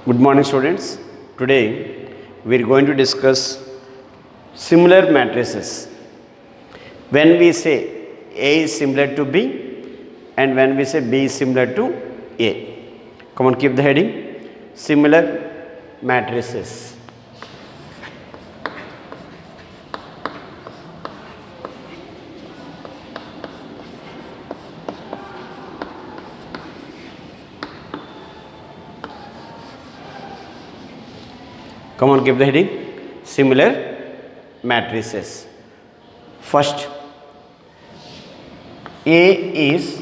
Good morning, students. Today we are going to discuss similar matrices. When we say A is similar to B and when we say B is similar to A. Come on, keep the heading. Similar matrices. Come on, keep the heading. Similar matrices. First, A is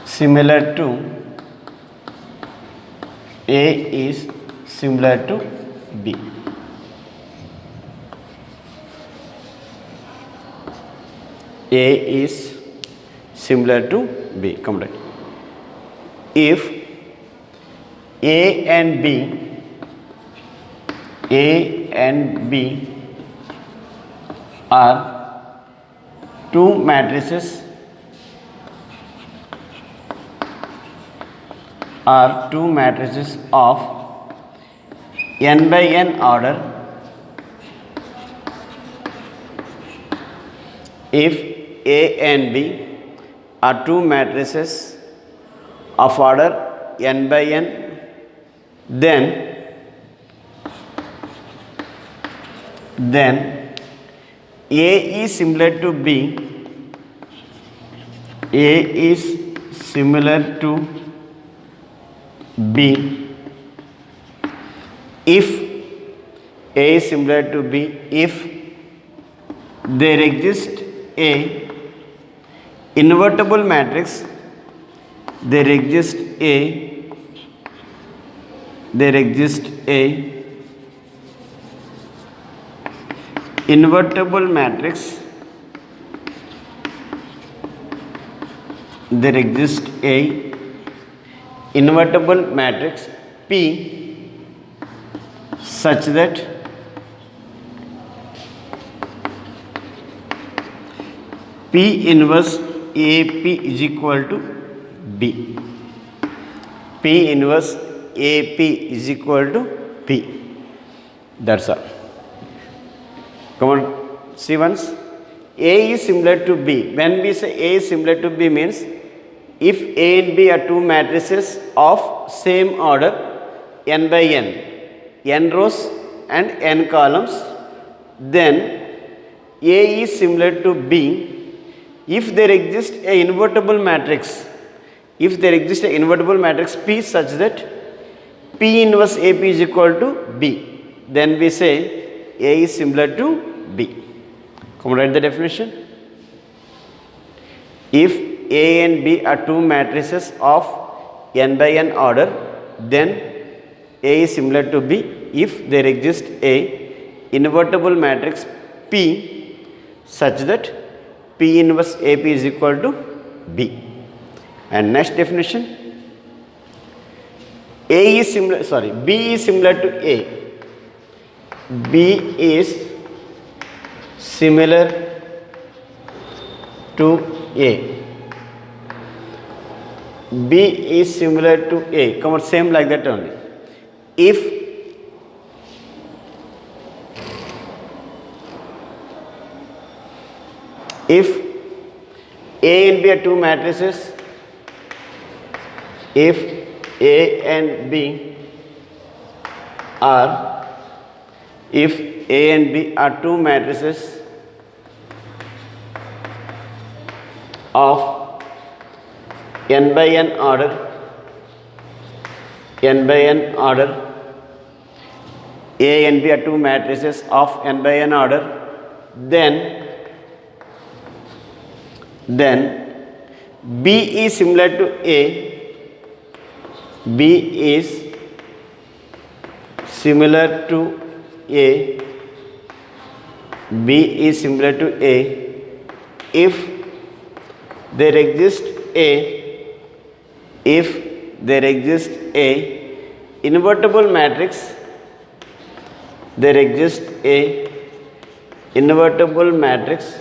similar to B. A is similar to B. Come on. If A and B are two matrices of n by n order. If A and B are two matrices of order n by n, then A is similar to B. A is similar to B if A is similar to B if there exists a invertible matrix. There exists a invertible matrix. There exists a invertible matrix P such that P inverse AP is equal to B. P inverse AP is equal to P. That's all. Come on, see once. A is similar to B. When we say A is similar to B means if A and B are two matrices of same order n by n rows and n columns, then A is similar to B if there exists a invertible matrix. If there exists a invertible matrix P such that P inverse AP is equal to B, then we say A is similar to B. Come on, write the definition. If A and B are two matrices of n by n order, then A is similar to B if there exists a invertible matrix P such that P inverse AP is equal to B. And next definition, B is similar to A. B is similar to A. B is similar to A. Come on, same like that only. If A and B are two matrices, if A and B are two matrices of n by n order, A and B are two matrices of n by n order, then B is similar to A. B is similar to A. B is similar to A if there exists a invertible matrix. There exists a invertible matrix.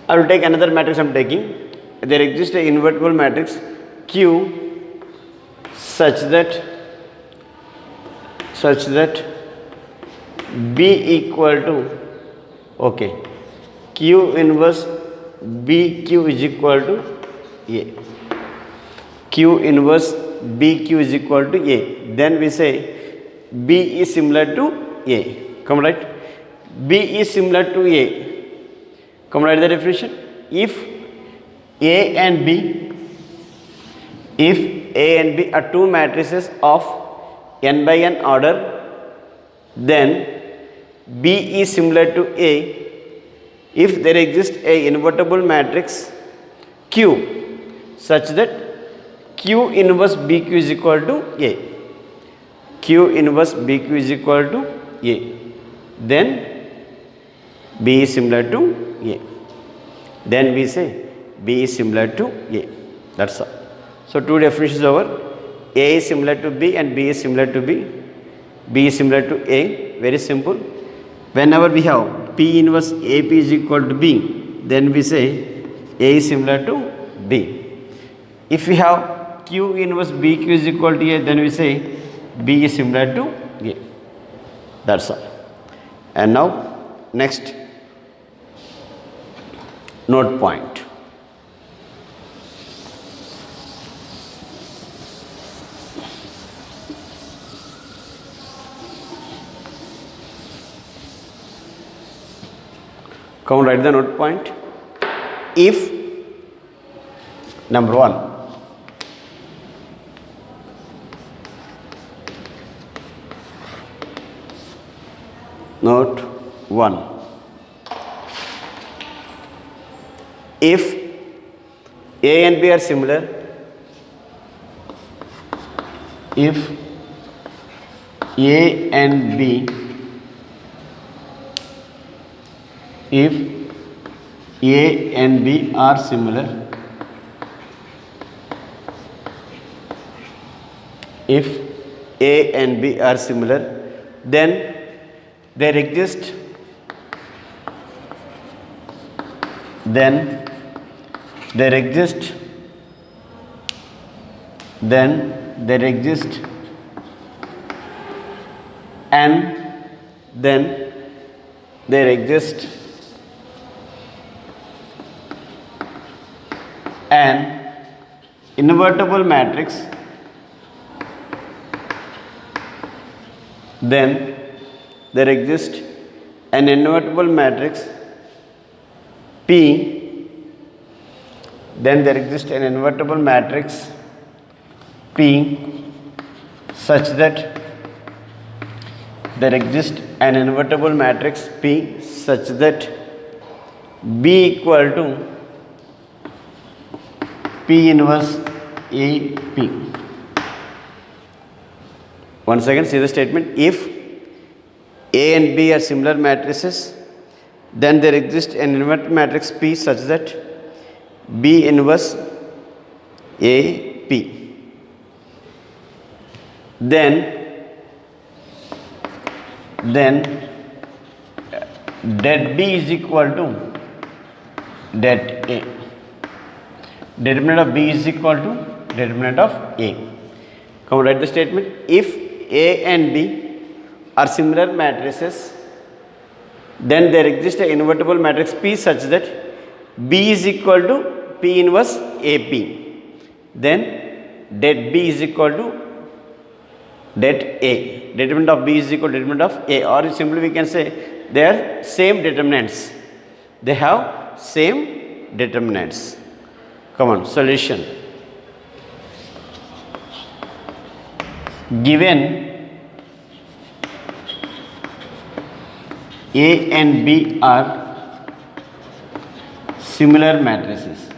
I will take another matrix I am taking. There exists a invertible matrix Q such that B equal to, okay, Q inverse BQ is equal to A. Q inverse BQ is equal to A. Then we say B is similar to A. Come right? B is similar to A. Come write the definition. If A and B are two matrices of n by n order, then B is similar to A if there exists a invertible matrix Q such that Q inverse BQ is equal to A. Q inverse BQ is equal to A. Then B is similar to A. Then we say B is similar to A. That's all. So two definitions over. A is similar to B and B is similar to B. B is similar to A. Very simple. Whenever we have P inverse AP is equal to B, then we say A is similar to B. If we have Q inverse BQ is equal to A, then we say B is similar to A. That's all. And now next note point. Come write the note point. If number 1, note 1, if A and B are similar, if A and B, if A and B are similar, if A and B are similar, then there exists an invertible matrix, then there exists an invertible matrix P, then there exists an invertible matrix P such that there exists an invertible matrix P such that B equal to P inverse AP. Once again, see the statement. If A and B are similar matrices, then there exists an invertible matrix P such that B inverse AP. Then det B is equal to det A. Determinant of B is equal to determinant of A. Come write the statement. If A and B are similar matrices, then there exists an invertible matrix P such that B is equal to P inverse AP. Then det B is equal to det A. Determinant of B is equal to determinant of A, or simply we can say they are same determinants. They have same determinants. Come on, solution. Given A and B are similar matrices,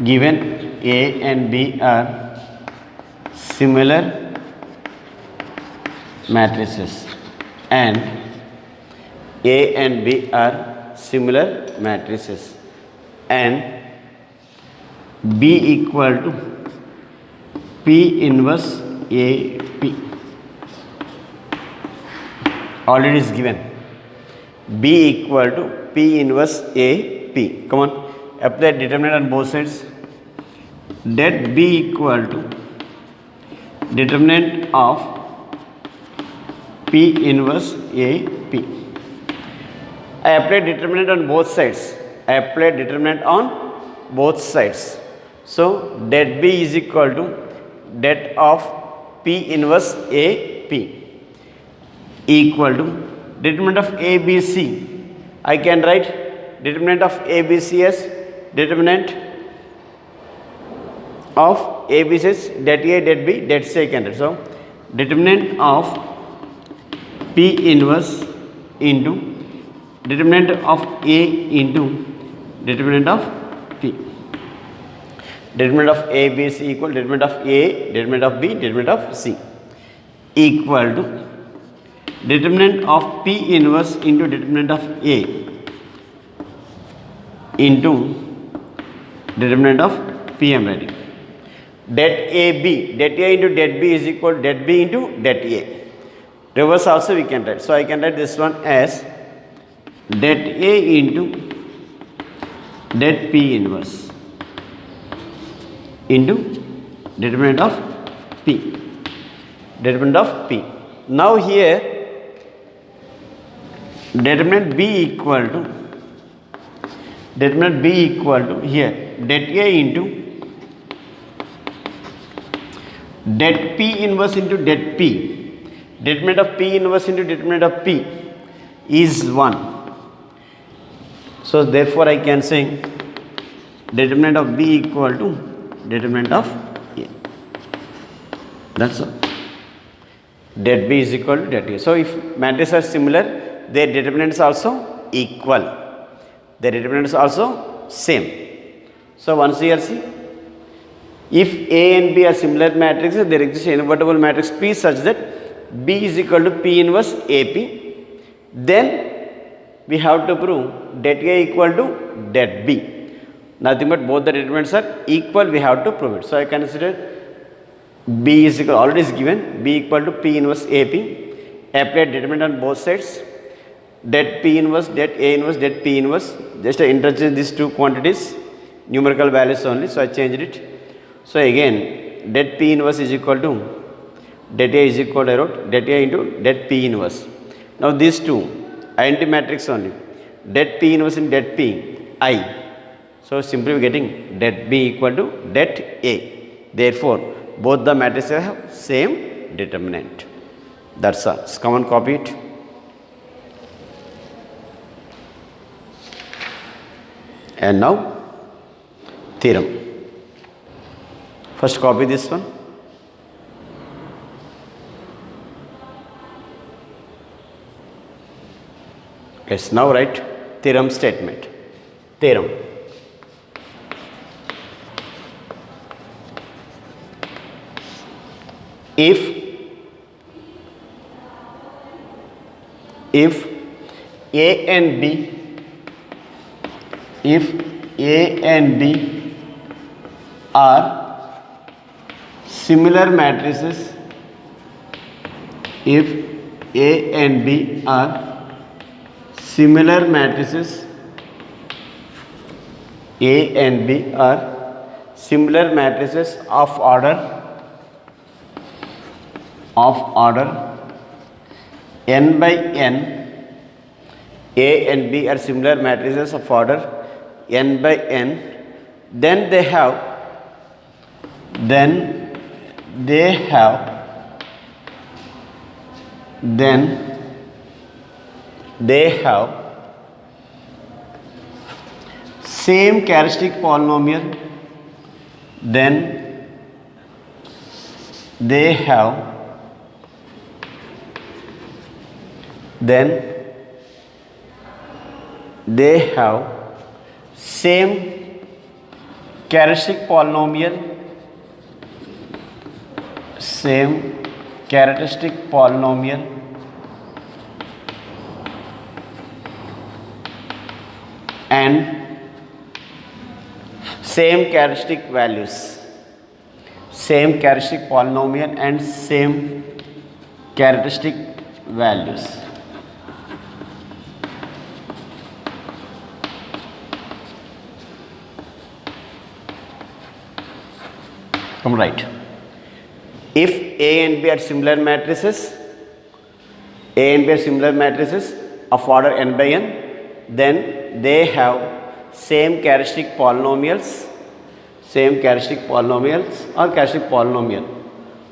given A and B are similar matrices and A and B are similar matrices and B equal to P inverse AP. Already is given. B equal to P inverse AP. Come on, apply determinant on both sides. Det B equal to determinant of P inverse AP. I apply determinant on both sides. I apply determinant on both sides. So det B is equal to det of P inverse AP equal to determinant of ABC. I can write determinant of ABC as determinant of ABC is det A, det B, det C I can write. So determinant of P inverse into determinant of A into determinant of P. Determinant of A, B, C equal determinant of A, determinant of B, determinant of C equal to determinant of P inverse into determinant of A into determinant of P I am writing. Det AB, det A into det B is equal to det B into det A. Reverse also we can write. So I can write this one as det A into det P inverse into determinant of P. Determinant of P. Now here determinant B equal to here det A into det P inverse into det P. Determinant of P inverse into determinant of P is 1. So therefore I can say determinant of B equal to determinant of A. That's all. Det B is equal to det A. So if matrices are similar, their determinants also equal. Their determinants also same. So once here see, if A and B are similar matrices, there exists an invertible matrix P such that B is equal to P inverse AP. Then we have to prove det A equal to det B. Nothing but both the determinants are equal, we have to prove it. So I consider B is equal, already is given, B equal to P inverse AP. Apply determinant on both sides. Det P inverse, det A inverse, det P inverse. Just I interchange these two quantities, numerical values only. So I changed it. So again, det P inverse is equal to det A is equal to I wrote det A into det P inverse. Now these two identity matrix only. Det P inverse in det P I. So simply we are getting det B equal to det A. Therefore both the matrices have same determinant. That's all. Just come and copy it. And now theorem. First copy this one. Let's now write theorem statement. Theorem. If A and B, if A and B are similar matrices, if A and B are similar matrices, A and B are similar matrices of order n by n. A and B are similar matrices of order n by n. Then they have same characteristic polynomial. Then they have same characteristic polynomial, and same characteristic values, same characteristic polynomial and same characteristic values. Come right. If A and B are similar matrices, A and B are similar matrices of order n by n, then they have same characteristic polynomials or characteristic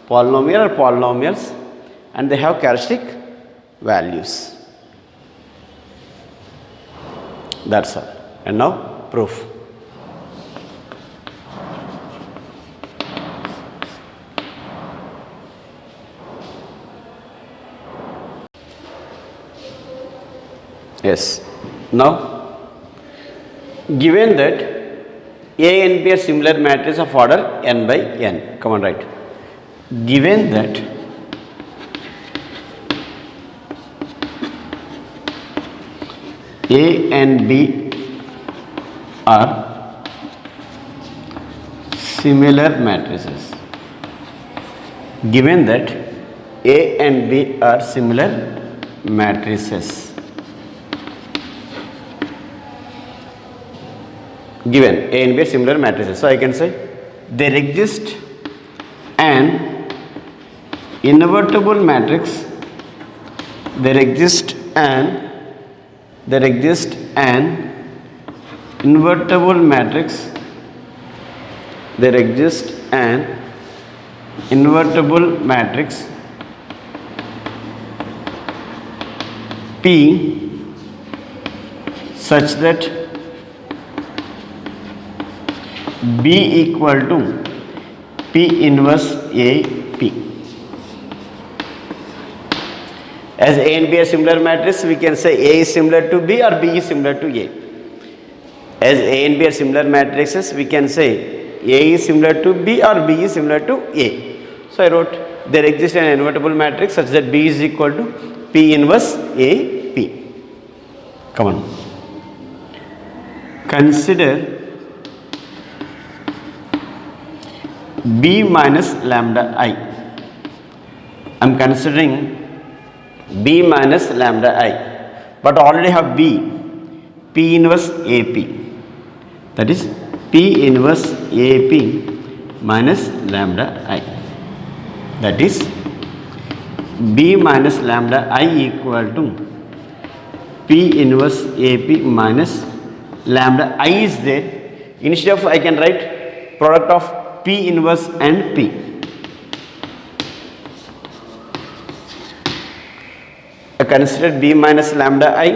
polynomials, and they have characteristic values. That's all. And now proof. Yes. Now, given that A and B are similar matrices of order n by n. Come on, write. Given that A and B are similar matrices. Given that A and B are similar matrices. Given A and B are similar matrices. So I can say there exists an invertible matrix. There exists an invertible matrix. There exists an invertible matrix P such that B equal to P inverse AP. As A and B are similar matrices, we can say A is similar to B or B is similar to A. As A and B are similar matrices, we can say A is similar to B or B is similar to A. So I wrote there exists an invertible matrix such that B is equal to P inverse AP. Come on. Consider B minus lambda I. I am considering B minus lambda I, but already have B, P inverse AP. That is P inverse AP minus lambda I. That is B minus lambda I equal to P inverse AP minus lambda I is there. Instead of I can write product of P inverse and P. I consider B minus lambda I.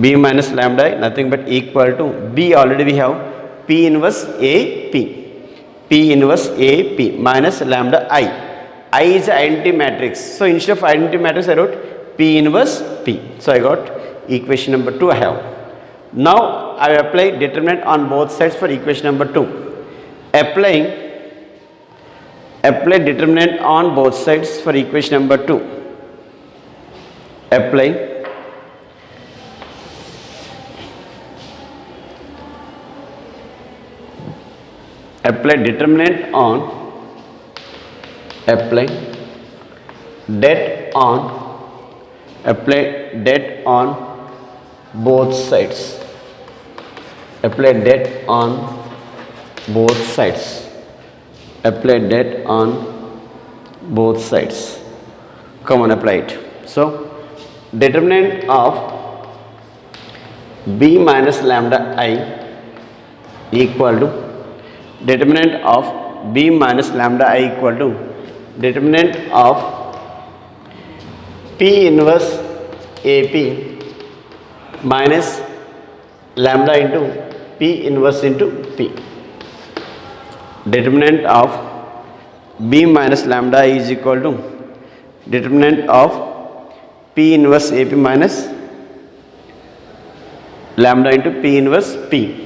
B minus lambda I nothing but equal to B, already we have P inverse AP. P inverse AP minus lambda I. I is identity matrix. So instead of identity matrix I wrote P inverse P. So I got equation number 2 I have. Now I apply determinant on both sides for equation number 2. Apply determinant on both sides for equation number 2. Apply determinant on apply det on both sides. Apply det on both sides. Apply det on both sides. Come on, apply it. So determinant of B minus lambda I equal to determinant of B minus lambda I equal to determinant of P inverse AP minus lambda into P inverse into P. Determinant of B minus lambda I is equal to determinant of P inverse AP minus lambda into P inverse P.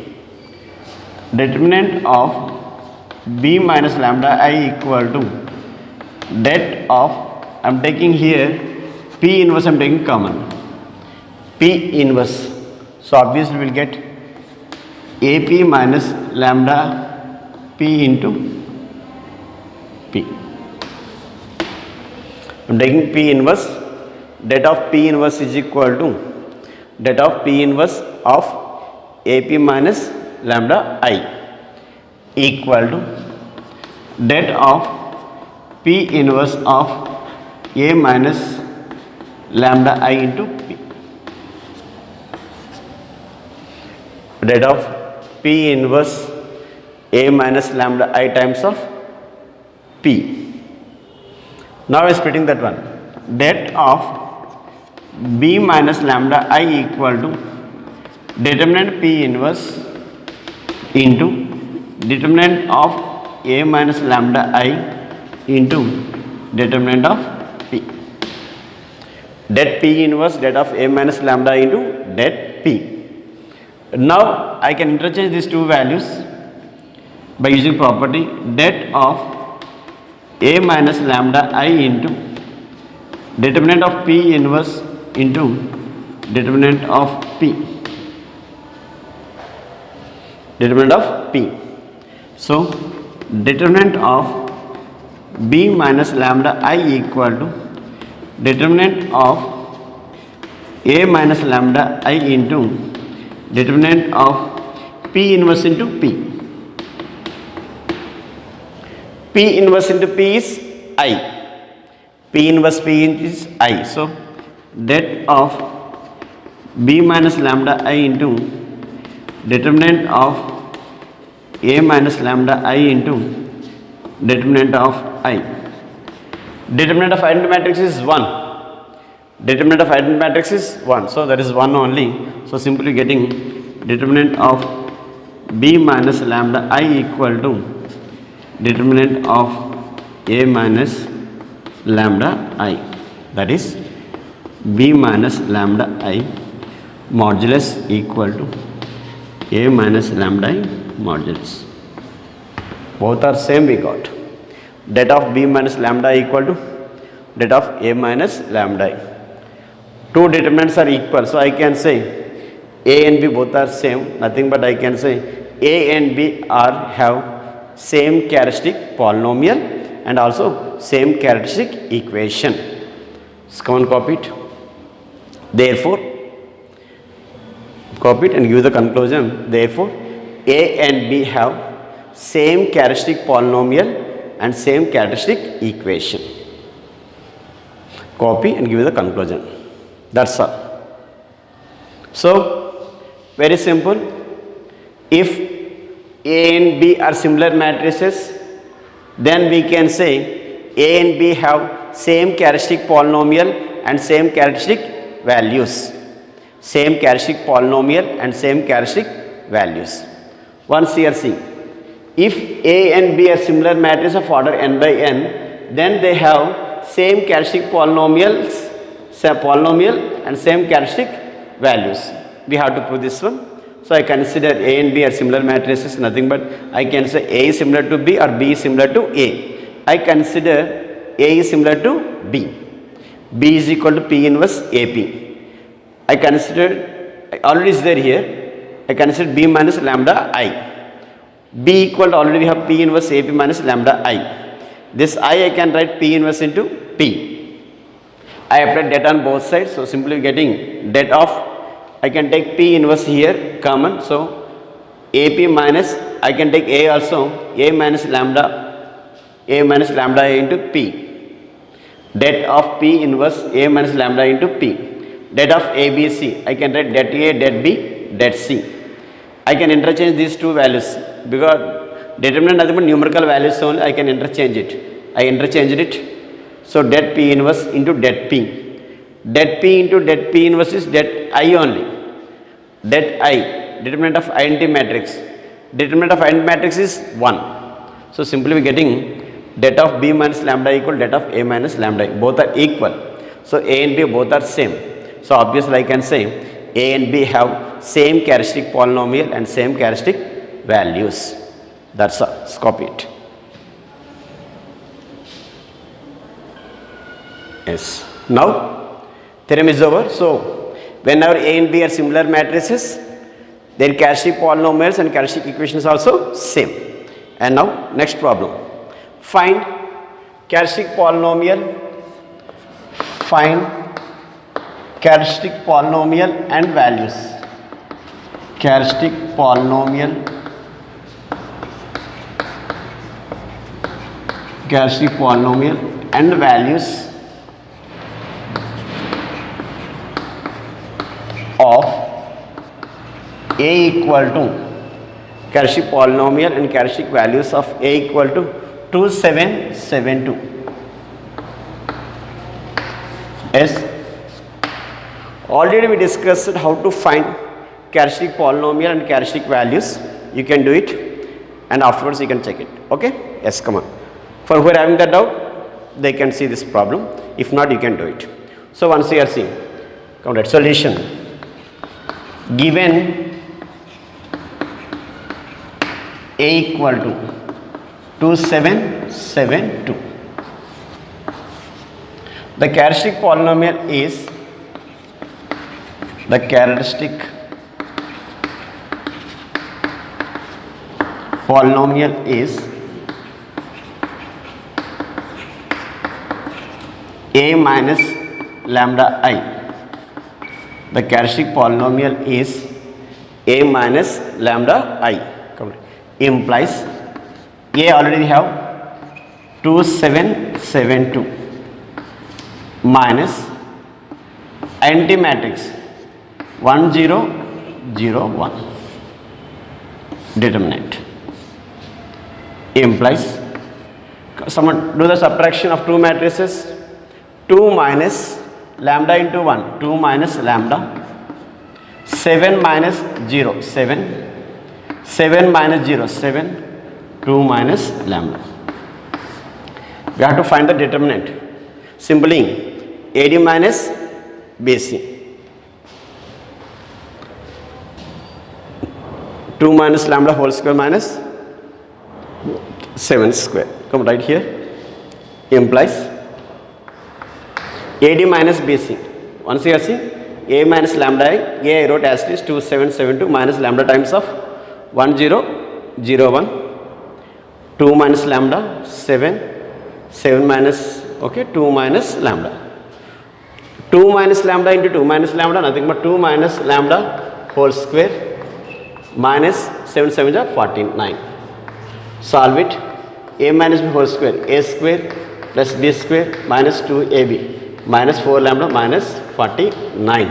Determinant of B minus lambda I equal to det of, I am taking here P inverse, I am taking common, P inverse. So obviously we will get AP minus lambda P into P. I am taking P inverse. Det of P inverse is equal to det of P inverse of AP minus lambda I equal to det of P inverse of A minus lambda I into P. Det of P inverse A minus lambda I times of P. Now I am splitting that one. Det of B minus lambda I equal to determinant P inverse into determinant of A minus lambda I into determinant of P. Det P inverse det of A minus lambda into det P. Now I can interchange these two values by using property det of A minus lambda I into determinant of P inverse into determinant of P. Determinant of P. So determinant of B minus lambda I equal to determinant of A minus lambda I into determinant of P inverse into P. P inverse into P is I. P inverse P is I. So det of B minus lambda I into determinant of A minus lambda I into determinant of I. Determinant of identity matrix is 1. Determinant of identity matrix is 1. So that is 1 only. So simply getting determinant of B minus lambda I equal to determinant of A minus lambda I. That is B minus lambda I modulus equal to A minus lambda I modulus. Both are same we got. Det of B minus lambda equal to det of A minus lambda I. Two determinants are equal. So I can say A and B both are same. Nothing but I can say A and B are have same characteristic polynomial and also same characteristic equation. So come on, copy it. Therefore, copy it and give the conclusion. Therefore, A and B have same characteristic polynomial and same characteristic equation. Copy and give the conclusion. That's all. So, very simple. If A and B are similar matrices, then we can say A and B have same characteristic polynomial and same characteristic values. Same characteristic polynomial and same characteristic values. Once here see, if A and B are similar matrices of order n by n, then they have same characteristic polynomial and same characteristic values. We have to prove this one. So I consider A and B are similar matrices, nothing but I can say A is similar to B or B is similar to A. I consider A is similar to B. B is equal to P inverse AP. I consider, already is there here, I consider B minus lambda I. B equal to, already we have P inverse AP minus lambda I. This I can write P inverse into P. I applied det on both sides, so simply getting det of, I can take P inverse here common, so AP minus, I can take A also, A minus lambda I into P. Det of P inverse A minus lambda into P. Det of ABC, I can write det A, det B, det C. I can interchange these two values because determinant nothing but numerical values only. I can interchange it. I interchanged it. So det P inverse into det P. Det P into det P inverse is det I only. Det I, determinant of identity matrix. Determinant of identity matrix is 1. So simply we getting det of B minus lambda equal det of A minus lambda. Both are equal. So A and B both are same. So obviously I can say A and B have same characteristic polynomial and same characteristic values. That's all. Let's copy it. Yes. Now theorem is over. So whenever A and B are similar matrices, their characteristic polynomials and characteristic equations also same. And now next problem. Find characteristic polynomial. Find characteristic polynomial and values. Characteristic polynomial characteristic polynomial and values of a equal to characteristic polynomial and characteristic values of a equal to 2772. Yes, already we discussed how to find characteristic polynomial and characteristic values. You can do it and afterwards you can check it. Okay, yes, come on. For who are having that doubt, they can see this problem. If not, you can do it. So once you are seeing, come at solution. Given a equal to 2772, the characteristic polynomial is a minus lambda I. The characteristic polynomial is a minus lambda I. Implies a already we have 2772 minus anti-matrix 1001. Determinant implies, someone do the subtraction of two matrices. 2 minus lambda into 1, 2 minus lambda, 7 minus 0, 7, 7 minus 0, 7, 2 minus lambda. We have to find the determinant. Simply AD minus BC. 2 minus lambda whole square minus 7 square. Come right here. Implies AD minus BC. Once you see A minus lambda I wrote as it is 2772 minus lambda times of 1001. 2 minus lambda 7, 7 minus, okay, 2 minus lambda. 2 minus lambda into 2 minus lambda, nothing but 2 minus lambda whole square minus 7 7 is 49. Solve it. A minus B whole square, A square plus B square minus 2AB minus 4 lambda minus 49.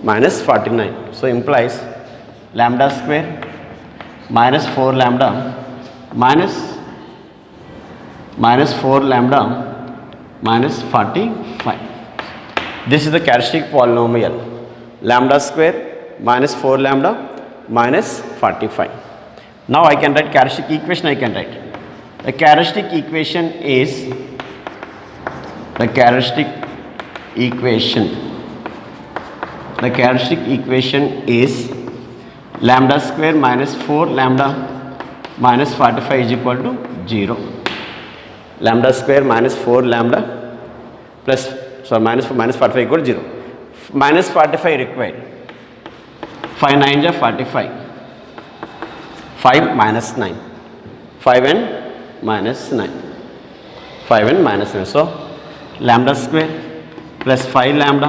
Minus 49. So implies lambda square minus 4 lambda minus 4 lambda minus 45. This is the characteristic polynomial. Lambda square minus 4 lambda minus 45. Now I can write characteristic equation. I can write the characteristic equation is lambda square minus 4 lambda minus 45 is equal to 0. Lambda square minus 4 lambda plus, so minus 45 equal to 0. Minus 45 required. 5 9 is 45. 5 minus 9. 5 and minus 9. 5 and minus 9. So lambda square plus 5 lambda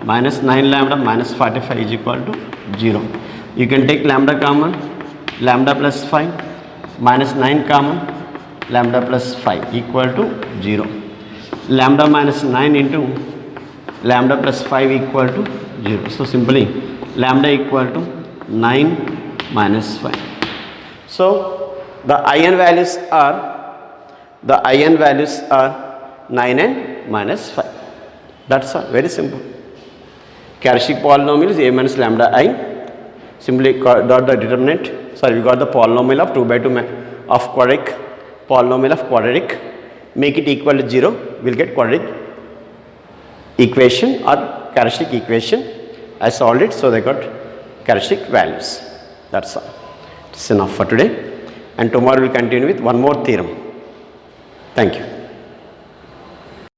minus 9 lambda minus 45 is equal to 0. You can take lambda common, lambda plus 5 minus 9 common, lambda plus 5 equal to 0. Lambda minus 9 into lambda plus 5 equal to 0. So simply lambda equal to 9 minus 5. So the eigenvalues are 9 and minus 5. That's all. Very simple. Characteristic polynomial is a minus lambda I. Simply got the determinant. Sorry, we got the polynomial of 2 by 2 of quadratic. Polynomial of quadratic. Make it equal to 0. We'll get quadratic equation or characteristic equation. I solved it, so they got characteristic values. That's all. It's enough for today. And tomorrow we'll continue with one more theorem. Thank you.